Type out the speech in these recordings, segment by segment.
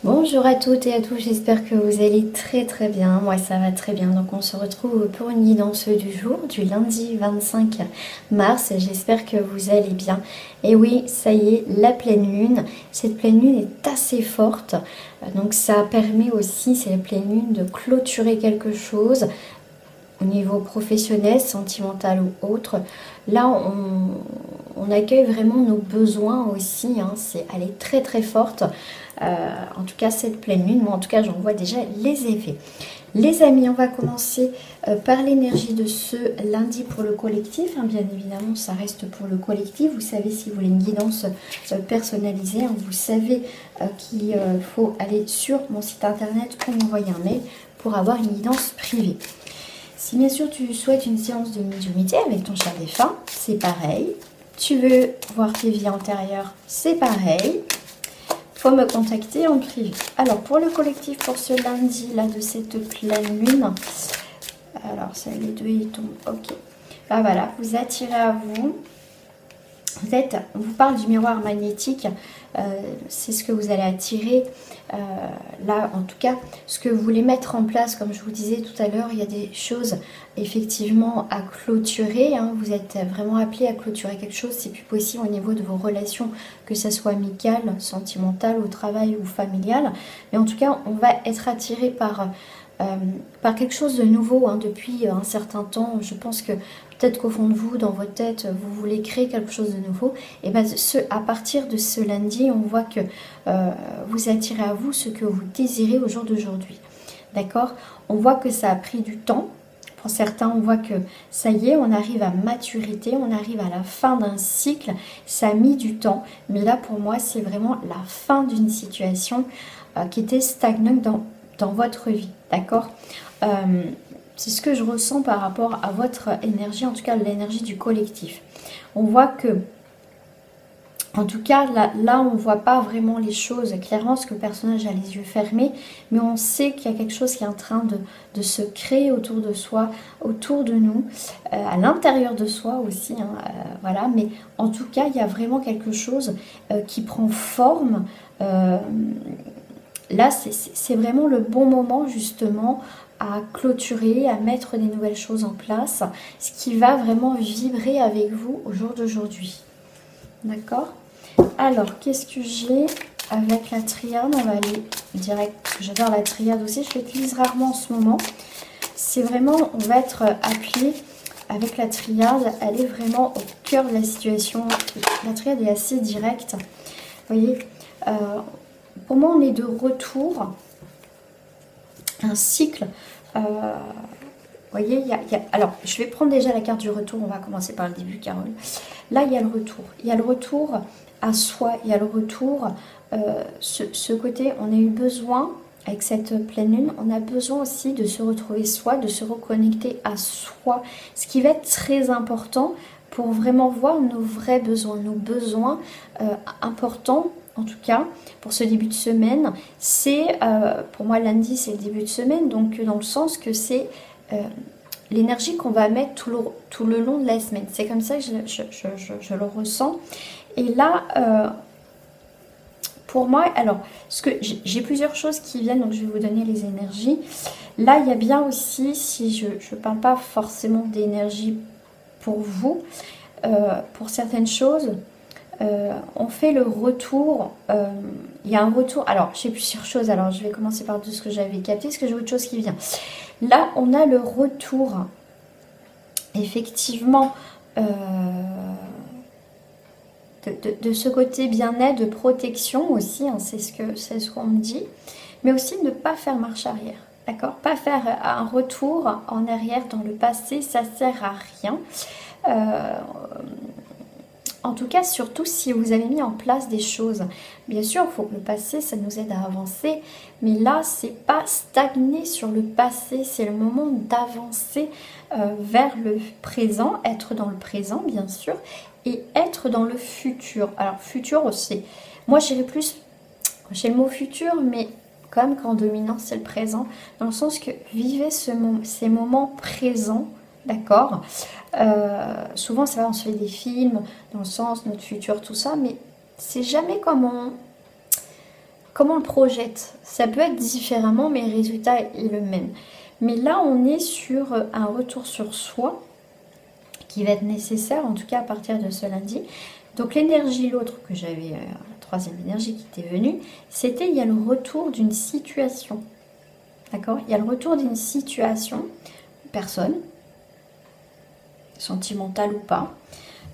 Bonjour à toutes et à tous, j'espère que vous allez très bien. Moi ça va très bien. Donc on se retrouve pour une guidance du jour, du lundi 25 mars. J'espère que vous allez bien. Et oui, ça y est, la pleine lune. Cette pleine lune est assez forte. Donc ça permet aussi, c'est la pleine lune, de clôturer quelque chose au niveau professionnel, sentimental ou autre. Là, on accueille vraiment nos besoins aussi. Hein. Elle est très forte. En tout cas, cette pleine lune, moi en tout cas, j'en vois déjà les effets. Les amis, on va commencer par l'énergie de ce lundi pour le collectif. Hein. Bien évidemment, ça reste pour le collectif. Vous savez, si vous voulez une guidance personnalisée, hein, vous savez qu'il faut aller sur mon site internet ou m'envoyer un mail pour avoir une guidance privée. Si bien sûr tu souhaites une séance de médiumnité avec ton cher défunt, c'est pareil. Tu veux voir tes vies antérieures, c'est pareil. Faut me contacter en privé. Alors pour le collectif, pour ce lundi là de cette pleine lune, alors ça les deux ils tombent, ok. Ah voilà, vous attirez à vous. On vous parle du miroir magnétique, c'est ce que vous allez attirer. Là, en tout cas, ce que vous voulez mettre en place, comme je vous disais tout à l'heure, il y a des choses effectivement à clôturer. Hein. Vous êtes vraiment appelé à clôturer quelque chose, c'est plus possible au niveau de vos relations, que ça soit amicale, sentimentale, au travail ou familiale. Mais en tout cas, on va être attiré par quelque chose de nouveau hein, depuis un certain temps. Je pense que peut-être qu'au fond de vous, dans votre tête, vous voulez créer quelque chose de nouveau. Et bien, à partir de ce lundi, on voit que vous attirez à vous ce que vous désirez au jour d'aujourd'hui. D'accord? On voit que ça a pris du temps. Pour certains, on voit que ça y est, on arrive à maturité, on arrive à la fin d'un cycle. Ça a mis du temps. Mais là, pour moi, c'est vraiment la fin d'une situation qui était stagnante dans votre vie. D'accord? C'est ce que je ressens par rapport à votre énergie, en tout cas l'énergie du collectif. On voit que, en tout cas, là on ne voit pas vraiment les choses clairement, parce que le personnage a les yeux fermés, mais on sait qu'il y a quelque chose qui est en train de se créer autour de soi, autour de nous, à l'intérieur de soi aussi, hein, voilà. Mais en tout cas, il y a vraiment quelque chose qui prend forme. Là, c'est vraiment le bon moment justement à clôturer, à mettre des nouvelles choses en place, ce qui va vraiment vibrer avec vous au jour d'aujourd'hui. D'accord? Alors, qu'est-ce que j'ai avec la triade? On va aller direct, parce que j'adore la triade aussi, je l'utilise rarement en ce moment. C'est vraiment, on va être appuyé avec la triade, elle est vraiment au cœur de la situation. La triade est assez directe. Vous voyez, pour moi, on est de retour, un cycle. Vous voyez, alors, je vais prendre déjà la carte du retour. On va commencer par le début, Carole. Là, il y a le retour. Il y a le retour à soi. Il y a le retour, ce côté, on a eu besoin, avec cette pleine lune, on a besoin aussi de se retrouver soi, de se reconnecter à soi. Ce qui va être très important pour vraiment voir nos vrais besoins, nos besoins importants. En tout cas, pour ce début de semaine, c'est, pour moi lundi c'est le début de semaine, donc dans le sens que c'est l'énergie qu'on va mettre tout le long de la semaine. C'est comme ça que je le ressens. Et là, pour moi, alors, j'ai plusieurs choses qui viennent, donc je vais vous donner les énergies. Là, il y a bien aussi, si je ne parle pas forcément d'énergie pour vous, pour certaines choses, on fait le retour, il y a un retour, alors j'ai plusieurs choses, alors je vais commencer par tout ce que j'avais capté, parce que j'ai autre chose qui vient. Là on a le retour, effectivement, de ce côté bien-être, de protection aussi, hein, c'est ce qu'on me dit, mais aussi ne pas faire marche arrière. D'accord? Pas faire un retour en arrière dans le passé, ça sert à rien. En tout cas, surtout si vous avez mis en place des choses. Bien sûr, il faut que le passé, ça nous aide à avancer. Mais là, c'est pas stagner sur le passé. C'est le moment d'avancer vers le présent. Être dans le présent, bien sûr. Et être dans le futur. Alors, futur aussi. Moi, j'irais plus chez le mot futur, mais quand même qu'en dominant, c'est le présent. Dans le sens que vivez ces moments présents. D'accord. Souvent, ça va, on se fait des films dans le sens, notre futur, tout ça, mais c'est jamais comme comment on le projette. Ça peut être différemment, mais le résultat est le même. Mais là, on est sur un retour sur soi qui va être nécessaire, en tout cas à partir de ce lundi. Donc l'énergie, l'autre que j'avais, la troisième énergie qui était venue, c'était il y a le retour d'une situation. D'accord? Il y a le retour d'une situation, personne, sentimentale ou pas,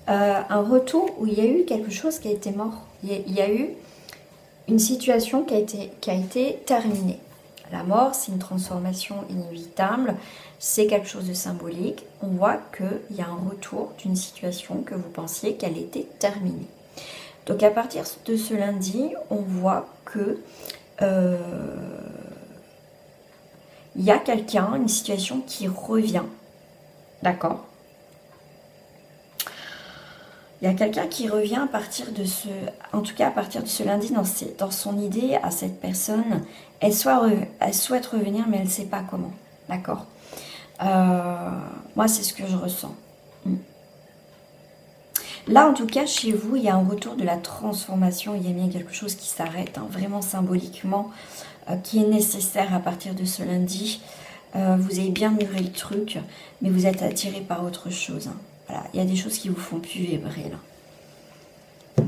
un retour où il y a eu quelque chose qui a été mort. Il y a eu une situation qui a été terminée. La mort, c'est une transformation inévitable, c'est quelque chose de symbolique. On voit qu'il y a un retour d'une situation que vous pensiez qu'elle était terminée. Donc à partir de ce lundi, on voit que il y a quelqu'un, une situation qui revient. D'accord? Il y a quelqu'un qui revient à partir de ce... En tout cas, à partir de ce lundi, dans son idée, à cette personne, elle souhaite revenir, mais elle ne sait pas comment. D'accord? Moi, c'est ce que je ressens. Là, en tout cas, chez vous, il y a un retour de la transformation. Il y a bien quelque chose qui s'arrête, hein, vraiment symboliquement, qui est nécessaire à partir de ce lundi. Vous avez bien mûri le truc, mais vous êtes attiré par autre chose. Hein. Voilà, il y a des choses qui vous font plus vibrer, là.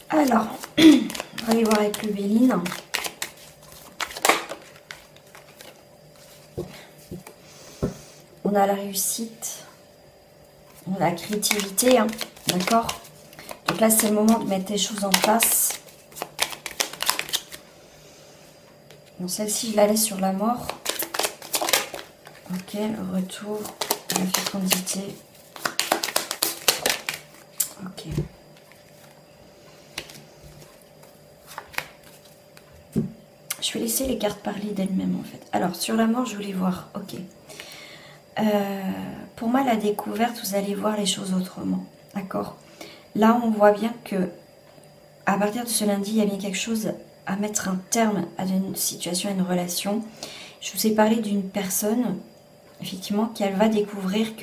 Alors, on va aller voir avec le Béline. On a la réussite. On a la créativité, hein, d'accord? Donc là, c'est le moment de mettre les choses en place. Bon, celle-ci, je la laisse sur la mort. Ok, le retour, la fécondité. Ok. Je vais laisser les cartes parler d'elles-mêmes, en fait. Alors, sur la mort, je voulais voir. Ok. Pour moi, la découverte, vous allez voir les choses autrement. D'accord? Là, on voit bien que à partir de ce lundi, il y a bien quelque chose à mettre un terme à une situation, à une relation. Je vous ai parlé d'une personne, effectivement, qu'elle va découvrir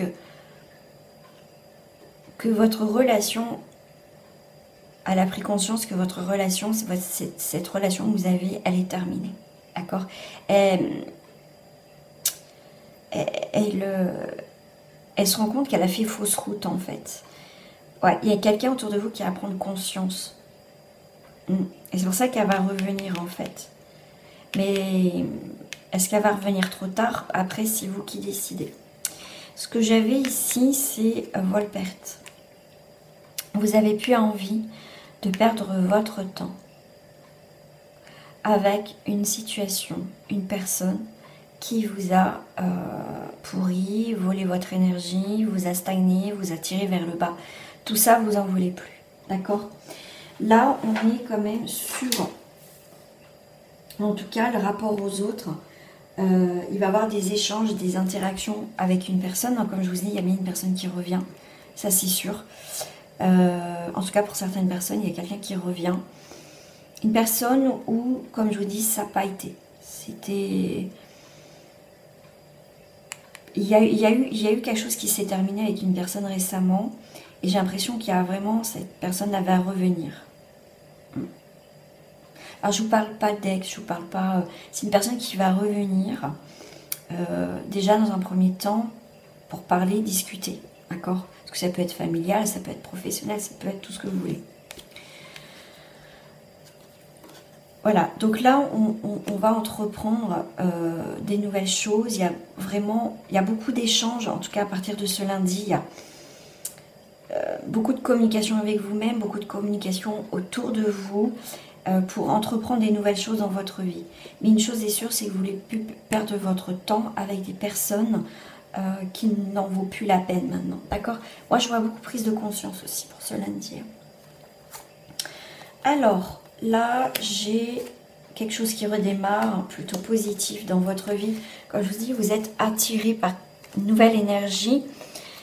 que votre relation, elle a pris conscience que votre relation, cette relation que vous avez, elle est terminée. D'accord? Elle se rend compte qu'elle a fait fausse route, en fait. Ouais, il y a quelqu'un autour de vous qui va prendre conscience. Et c'est pour ça qu'elle va revenir, en fait. Mais est-ce qu'elle va revenir trop tard? Après, c'est vous qui décidez. Ce que j'avais ici, c'est vol-perte. Vous avez plus envie de perdre votre temps avec une situation, une personne qui vous a pourri, volé votre énergie, vous a stagné, vous a tiré vers le bas. Tout ça, vous en voulez plus. D'accord? Là, on est quand même sur, en tout cas, le rapport aux autres. Il va y avoir des échanges, des interactions avec une personne. Donc, comme je vous dis, il y a bien une personne qui revient. Ça, c'est sûr. En tout cas, pour certaines personnes, il y a quelqu'un qui revient. Une personne où, comme je vous dis, ça n'a pas été. C'était... Il y a eu quelque chose qui s'est terminé avec une personne récemment. Et j'ai l'impression qu'il y a vraiment... Cette personne va revenir. Alors, je ne vous parle pas d'ex, je ne vous parle pas... c'est une personne qui va revenir. Déjà, dans un premier temps, pour parler, discuter. D'accord? Parce que ça peut être familial, ça peut être professionnel, ça peut être tout ce que vous voulez. Voilà, donc là, on va entreprendre des nouvelles choses. Il y a beaucoup d'échanges, en tout cas à partir de ce lundi. Il y a beaucoup de communication avec vous-même, beaucoup de communication autour de vous pour entreprendre des nouvelles choses dans votre vie. Mais une chose est sûre, c'est que vous ne voulez plus perdre votre temps avec des personnes qui n'en vaut plus la peine maintenant. D'accord? Moi, je vois beaucoup de prise de conscience aussi pour ce lundi. Alors... Là, j'ai quelque chose qui redémarre, plutôt positif dans votre vie. Comme je vous dis, vous êtes attiré par une nouvelle énergie,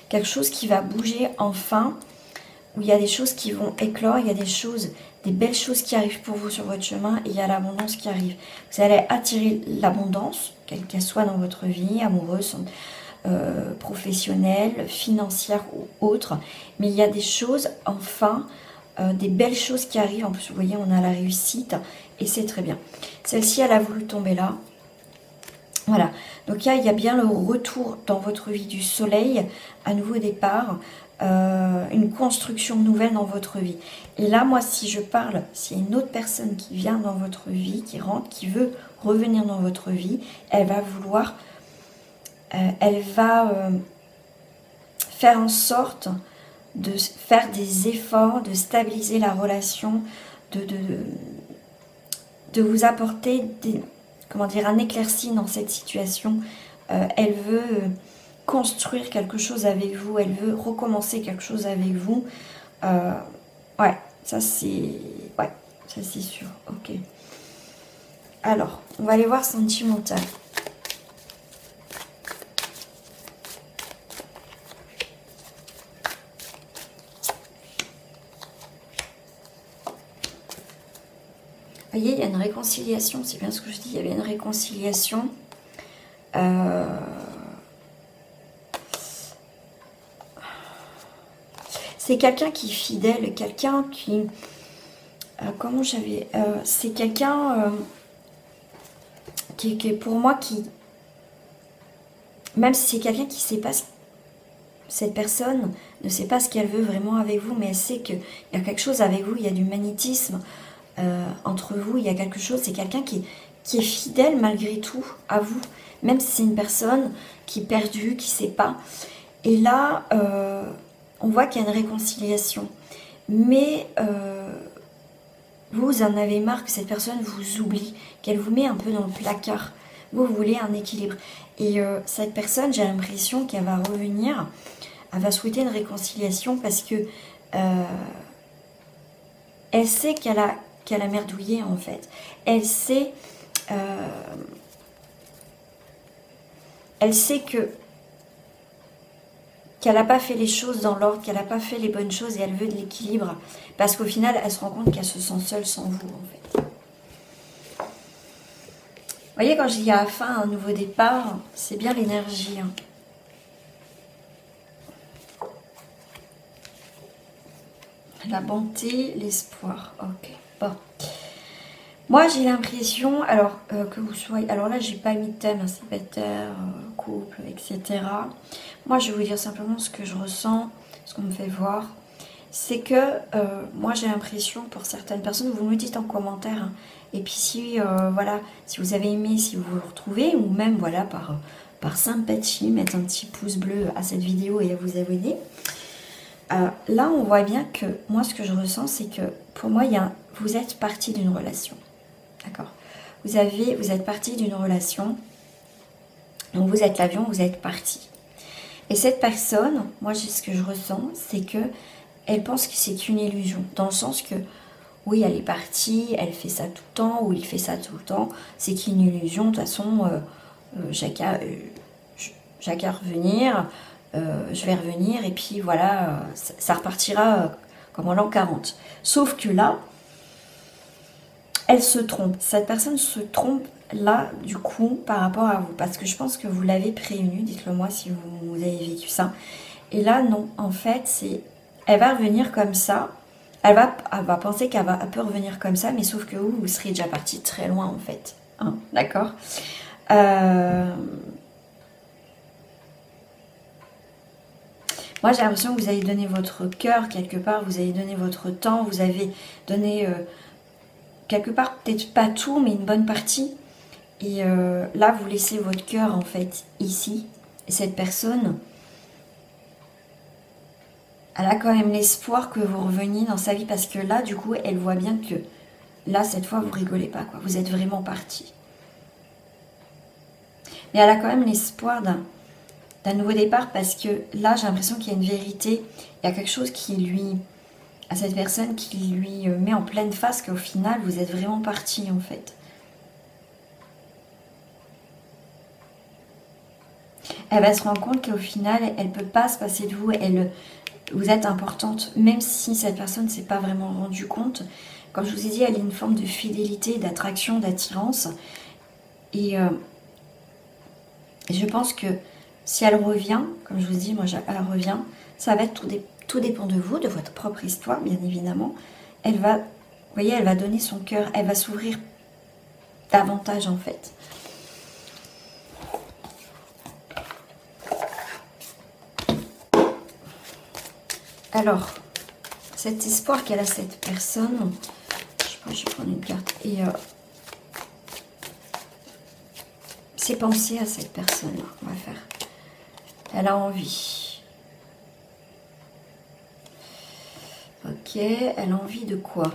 quelque chose qui va bouger enfin, où il y a des choses qui vont éclore, il y a des belles choses qui arrivent pour vous sur votre chemin, et il y a l'abondance qui arrive. Vous allez attirer l'abondance, quelle qu'elle soit dans votre vie, amoureuse, professionnelle, financière ou autre, mais il y a des choses, enfin... des belles choses qui arrivent. En plus, vous voyez, on a la réussite et c'est très bien. Celle-ci, elle a voulu tomber là. Voilà. Donc, il y a bien le retour dans votre vie du soleil, un nouveau départ, une construction nouvelle dans votre vie. Et là, moi, si je parle, s'il y a une autre personne qui vient dans votre vie, qui rentre, qui veut revenir dans votre vie, elle va vouloir, elle va faire en sorte de faire des efforts, de stabiliser la relation, de vous apporter comment dire, un éclairci dans cette situation. Elle veut construire quelque chose avec vous, elle veut recommencer quelque chose avec vous. Ouais, ça c'est sûr. Ok. Alors, on va aller voir sentimental. Vous voyez, il y a une réconciliation, c'est bien ce que je dis, il y avait une réconciliation. C'est quelqu'un qui est fidèle, quelqu'un qui... comment j'avais... c'est quelqu'un qui est pour moi qui... Même si c'est quelqu'un qui ne sait pas... Cette personne ne sait pas ce qu'elle veut vraiment avec vous, mais elle sait qu'il y a quelque chose avec vous, il y a du magnétisme entre vous, il y a quelque chose, c'est quelqu'un qui est fidèle malgré tout à vous, même si c'est une personne qui est perdue, qui ne sait pas. Et là, on voit qu'il y a une réconciliation. Mais vous en avez marre que cette personne vous oublie, qu'elle vous met un peu dans le placard. Vous voulez un équilibre. Et cette personne, j'ai l'impression qu'elle va revenir, elle va souhaiter une réconciliation parce que elle sait qu'elle a merdouillé en fait. Elle sait qu'elle n'a pas fait les choses dans l'ordre, qu'elle n'a pas fait les bonnes choses et elle veut de l'équilibre. Parce qu'au final, elle se rend compte qu'elle se sent seule sans vous, en fait. Vous voyez, quand je dis à la fin, un nouveau départ, c'est bien l'énergie. Hein. La bonté, l'espoir. Ok, bon. Moi, j'ai l'impression, alors, que vous soyez... Alors là, j'ai pas mis de thème, célibataire, couple, etc. Moi, je vais vous dire simplement ce que je ressens, ce qu'on me fait voir. C'est que, moi, j'ai l'impression, pour certaines personnes, vous me dites en commentaire, hein, et puis si, voilà, si vous avez aimé, si vous vous retrouvez, ou même, voilà, par sympathie, mettre un petit pouce bleu à cette vidéo et à vous abonner. Là, on voit bien que, moi, ce que je ressens, c'est que, pour moi, vous êtes partie d'une relation. D'accord. Vous êtes parti d'une relation, donc vous êtes l'avion, vous êtes parti. Et cette personne, moi ce que je ressens, c'est que elle pense que c'est une illusion, dans le sens que oui, elle est partie, elle fait ça tout le temps, ou il fait ça tout le temps, c'est qu'une illusion, de toute façon, j'ai qu'à revenir, je vais revenir, et puis voilà, ça repartira comme en l'an 40. Sauf que là, elle se trompe. Cette personne se trompe là, du coup, par rapport à vous. Parce que je pense que vous l'avez prévenu. Dites-le moi si vous avez vécu ça. Et là, non. En fait, elle va revenir comme ça. Elle va penser qu'elle peut revenir comme ça. Mais sauf que vous serez déjà parti très loin, en fait. Hein, d'accord. Moi, j'ai l'impression que vous avez donné votre cœur quelque part. Vous avez donné votre temps. Vous avez donné... quelque part, peut-être pas tout, mais une bonne partie. Et là, vous laissez votre cœur, en fait, ici. Et cette personne, elle a quand même l'espoir que vous reveniez dans sa vie. Parce que là, du coup, elle voit bien que là, cette fois, vous rigolez pas, quoi. Vous êtes vraiment parti. Mais elle a quand même l'espoir d'un nouveau départ. Parce que là, j'ai l'impression qu'il y a une vérité. Il y a quelque chose qui lui... à cette personne qui lui met en pleine face qu'au final, vous êtes vraiment parti, en fait. Elle va se rendre compte qu'au final, elle ne peut pas se passer de vous. Vous êtes importante, même si cette personne ne s'est pas vraiment rendue compte. Comme je vous ai dit, elle a une forme de fidélité, d'attraction, d'attirance. Et je pense que si elle revient, comme je vous dis, moi, elle revient, ça va être Tout dépend de vous, de votre propre histoire, bien évidemment. Elle va, vous voyez, elle va donner son cœur, elle va s'ouvrir davantage en fait. Alors, cet espoir qu'elle a cette personne, je sais pas, je vais prendre une carte, et c'est penser à cette personne-là, on va faire. Elle a envie. Ok, elle a envie de quoi?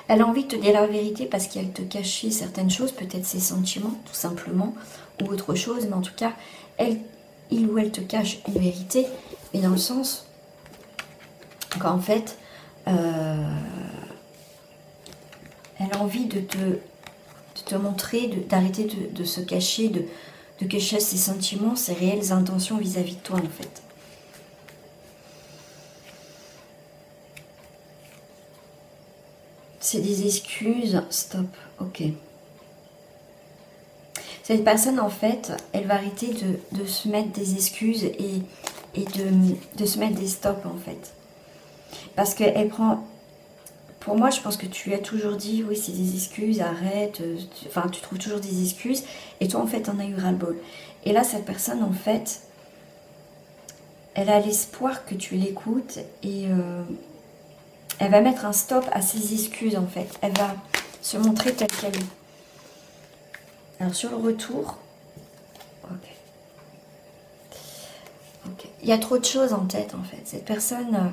Elle a envie de te dire la vérité parce qu'elle te cachait certaines choses, peut-être ses sentiments, tout simplement, ou autre chose, mais en tout cas, il ou elle te cache une vérité, mais dans le sens qu'en fait, elle a envie de te montrer, d'arrêter de se cacher, de cacher ses sentiments, ses réelles intentions vis-à-vis de toi, en fait. C'est des excuses. Stop. Ok. Cette personne, en fait, elle va arrêter de se mettre des excuses et de se mettre des stops, en fait. Parce qu'elle prend... Pour moi, je pense que tu lui as toujours dit, oui, c'est des excuses, arrête. Enfin, tu trouves toujours des excuses. Et toi, en fait, t'en as eu ras-le-bol. Et là, cette personne, en fait, elle a l'espoir que tu l'écoutes et... elle va mettre un stop à ses excuses, en fait. Elle va se montrer telle qu'elle est. Alors, sur le retour... Ok. Ok. Il y a trop de choses en tête, en fait. Cette personne,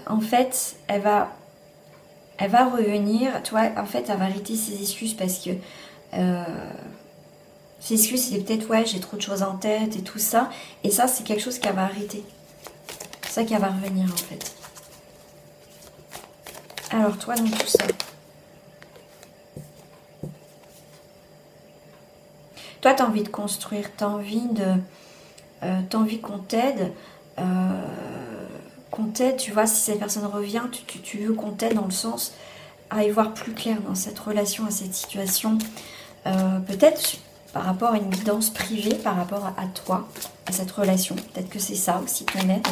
en fait, elle va revenir. Tu vois, en fait, elle va arrêter ses excuses parce que... ses excuses, c'est peut-être, ouais, j'ai trop de choses en tête et tout ça. Et ça, c'est quelque chose qu'elle va arrêter. C'est ça qu'elle va revenir, en fait. Alors, toi, dans tout ça... Toi, tu as envie de construire, tu as envie qu'on t'aide, tu vois, si cette personne revient, tu veux qu'on t'aide dans le sens à y voir plus clair dans cette relation, à cette situation, peut-être par rapport à une guidance privée, par rapport à toi, à cette relation, peut-être que c'est ça aussi qu'on aide.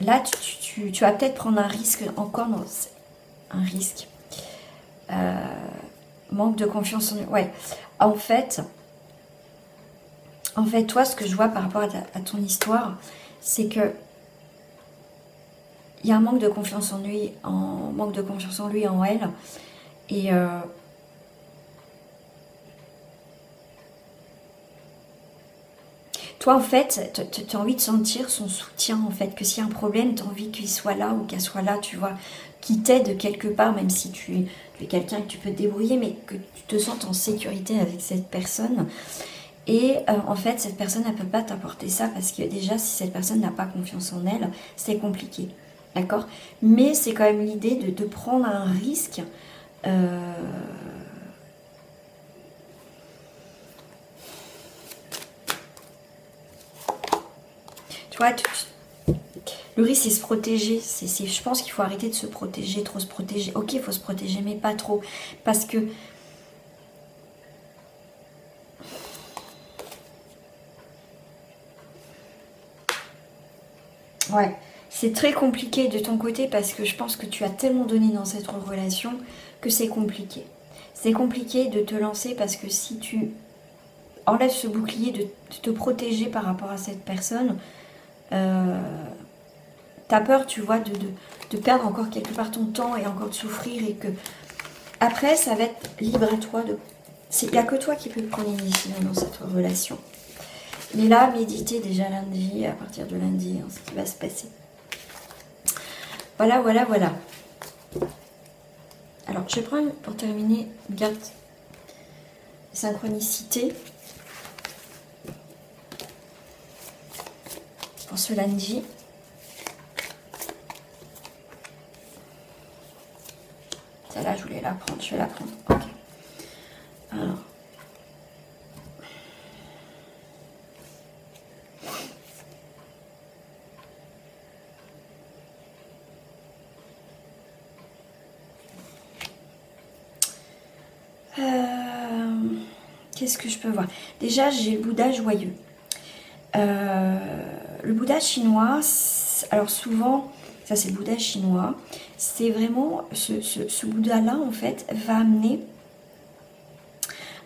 Là, tu vas peut-être prendre un risque, encore non, un risque. Manque de confiance en... Ouais, en fait, toi, ce que je vois par rapport à ton histoire, c'est que il y a un manque de confiance en lui, en elle. Et toi, en fait, tu as envie de sentir son soutien, en fait, que s'il y a un problème, tu as envie qu'il soit là ou qu'elle soit là, tu vois, qui t'aide quelque part, même si tu es quelqu'un que tu peux te débrouiller, mais que tu te sentes en sécurité avec cette personne. Et en fait, cette personne, elle ne peut pas t'apporter ça parce que déjà, si cette personne n'a pas confiance en elle, c'est compliqué. D'accord? Mais c'est quand même l'idée de prendre un risque. Tu vois, le risque, c'est se protéger. Je pense qu'il faut arrêter de se protéger, trop se protéger. Ok, il faut se protéger, mais pas trop. Parce que... Ouais, c'est très compliqué de ton côté parce que je pense que tu as tellement donné dans cette relation que c'est compliqué. C'est compliqué de te lancer parce que si tu enlèves ce bouclier de te protéger par rapport à cette personne, t'as peur, tu vois, de perdre encore quelque part ton temps et encore de souffrir et que... Après, ça va être libre à toi de... Il n'y a que toi qui peux prendre une décision dans cette relation. Mais là, méditez déjà lundi, à partir de lundi, hein, ce qui va se passer. Voilà, voilà, voilà. Alors, je vais prendre, pour terminer, une carte synchronicité. Pour ce lundi. Celle-là, je voulais la prendre. Je vais la prendre. Ok. Alors. Qu'est-ce que je peux voir? Déjà, j'ai le Bouddha joyeux. Le Bouddha chinois, alors souvent, ça c'est le Bouddha chinois, c'est vraiment ce Bouddha-là, en fait, va amener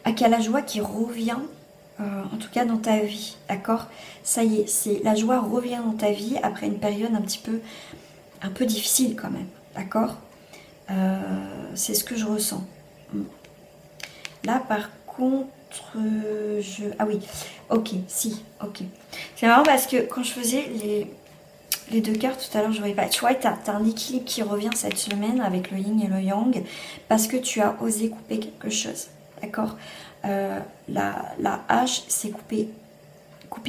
à qu'il y a la joie qui revient, en tout cas dans ta vie, d'accord? Ça y est, la joie revient dans ta vie après une période un peu difficile quand même, d'accord? C'est ce que je ressens. Là, par contre, ah oui, ok, si, ok. C'est marrant parce que quand je faisais les deux cartes tout à l'heure, je voyais pas. Tu vois, tu as un équilibre qui revient cette semaine avec le yin et le yang parce que tu as osé couper quelque chose, d'accord? La hache, c'est couper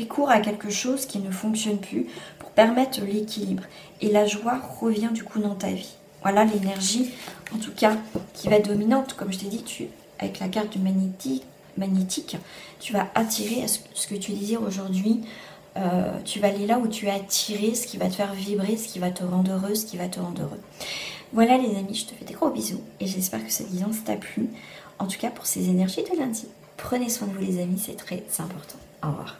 court à quelque chose qui ne fonctionne plus pour permettre l'équilibre. Et la joie revient du coup dans ta vie. Voilà l'énergie, en tout cas, qui va être dominante. Comme je t'ai dit, avec la carte du magnétique, tu vas attirer ce que tu désires aujourd'hui. Tu vas aller là où tu as attiré ce qui va te faire vibrer, ce qui va te rendre heureux, ce qui va te rendre heureux. Voilà les amis, je te fais des gros bisous et j'espère que cette guidance t'a plu. En tout cas pour ces énergies de lundi. Prenez soin de vous les amis, c'est très important. Au revoir.